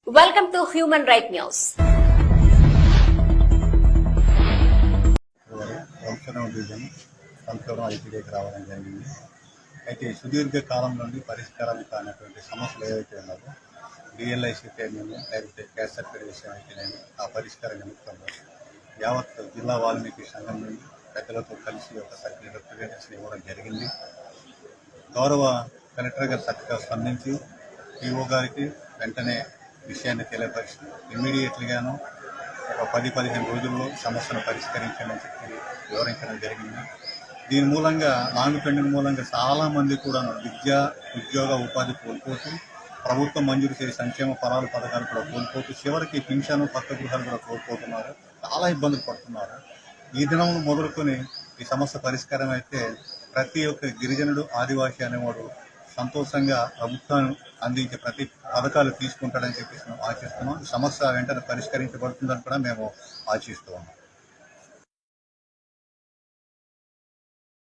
Welcome to Human Right News. సంక్షోభం ఐటీడీకి రావడం జరిగింది. అయితే సుదీర్ఘ కాలం నుండి పరిష్కారాలు కానటువంటి సమస్యలు ఏవైతే ఉన్నాయో డిఎల్ఐసి పేమెంట్ లేకపోతే క్యాస్ట్ సర్టిఫికేట్ విషయం అయితేనేమి ఆ పరిష్కార నిమిత్తంలో యావత్ జిల్లా వాల్మీకి సంఘం నుండి పెద్దలతో కలిసి ఒక సర్టిఫికేట్ రిప్రజెంటేషన్ ఇవ్వడం జరిగింది. గౌరవ కలెక్టర్ గారు చక్కగా స్పందించి పిఓ గారికి వెంటనే విషయాన్ని తెలియపరిచి ఇమ్మీడియట్లీగాను ఒక 10-15 రోజుల్లో సమస్యను పరిష్కరించాలని చెప్పి వివరించడం జరిగింది. దీని మూలంగా లాంగ్ పెండింగ్ మూలంగా చాలామంది కూడా విద్య, ఉద్యోగ, ఉపాధి కోల్పోతూ ప్రభుత్వం మంజూరు చేసే సంక్షేమ ఫలాలు పథకాలు కూడా కోల్పోతూ చివరికి పింఛను, కొత్త గృహాలు కూడా కోల్పోతున్నారు. చాలా ఇబ్బందులు పడుతున్నారు. ఈ దినం మొదలుకొని ఈ సమస్య పరిష్కారం అయితే ప్రతి ఒక్క గిరిజనుడు, ఆదివాసీ అనేవాడు సంతోషంగా ప్రభుత్వాన్ని అందించే ప్రతి పథకాలు తీసుకుంటాడని చెప్పేసి మేము ఆశిస్తున్నాం. ఈ సమస్య వెంటనే పరిష్కరించబడుతుందని కూడా మేము ఆశిస్తూ ఉన్నాం.